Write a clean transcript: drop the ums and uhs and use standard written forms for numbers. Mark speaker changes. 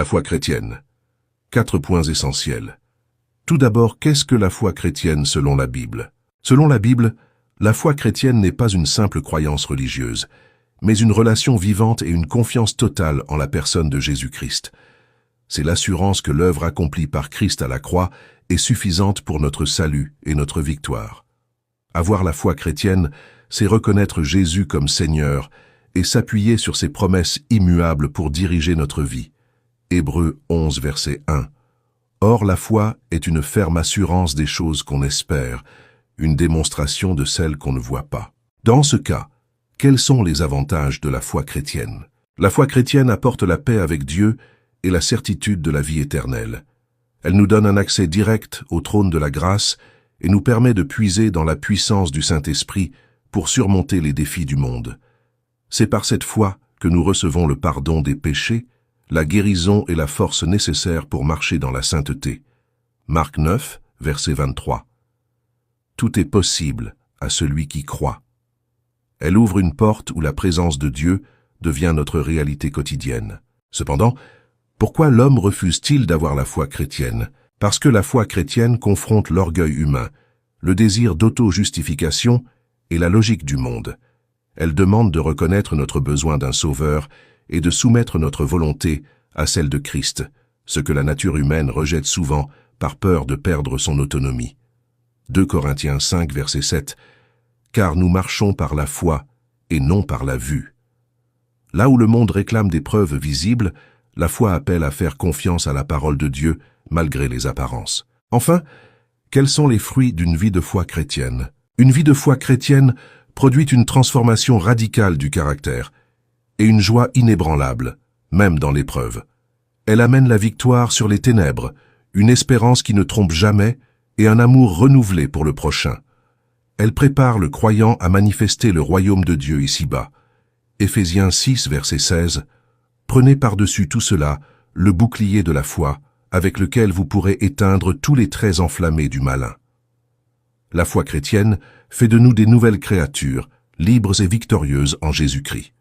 Speaker 1: La foi chrétienne. 4 points essentiels. Tout d'abord, qu'est-ce que la foi chrétienne selon la Bible? Selon la Bible, la foi chrétienne n'est pas une simple croyance religieuse, mais une relation vivante et une confiance totale en la personne de Jésus-Christ. C'est l'assurance que l'œuvre accomplie par Christ à la croix est suffisante pour notre salut et notre victoire. Avoir la foi chrétienne, c'est reconnaître Jésus comme Seigneur et s'appuyer sur ses promesses immuables pour diriger notre vie. Hébreux 11, verset 1. Or, la foi est une ferme assurance des choses qu'on espère, une démonstration de celles qu'on ne voit pas. Dans ce cas, quels sont les avantages de la foi chrétienne? La foi chrétienne apporte la paix avec Dieu et la certitude de la vie éternelle. Elle nous donne un accès direct au trône de la grâce et nous permet de puiser dans la puissance du Saint-Esprit pour surmonter les défis du monde. C'est par cette foi que nous recevons le pardon des péchés, la guérison et la force nécessaires pour marcher dans la sainteté. Marc 9, verset 23. Tout est possible à celui qui croit. Elle ouvre une porte où la présence de Dieu devient notre réalité quotidienne. Cependant, pourquoi l'homme refuse-t-il d'avoir la foi chrétienne? Parce que la foi chrétienne confronte l'orgueil humain, le désir d'auto-justification et la logique du monde. Elle demande de reconnaître notre besoin d'un sauveur et de soumettre notre volonté à celle de Christ, ce que la nature humaine rejette souvent par peur de perdre son autonomie. 2 Corinthiens 5, verset 7. Car nous marchons par la foi et non par la vue. Là où le monde réclame des preuves visibles, la foi appelle à faire confiance à la parole de Dieu malgré les apparences. Enfin, quels sont les fruits d'une vie de foi chrétienne? Une vie de foi chrétienne produit une transformation radicale du caractère et une joie inébranlable, même dans l'épreuve. Elle amène la victoire sur les ténèbres, une espérance qui ne trompe jamais et un amour renouvelé pour le prochain. Elle prépare le croyant à manifester le royaume de Dieu ici-bas. Éphésiens 6, verset 16. Prenez par-dessus tout cela le bouclier de la foi, avec lequel vous pourrez éteindre tous les traits enflammés du malin. La foi chrétienne fait de nous des nouvelles créatures, libres et victorieuses en Jésus-Christ.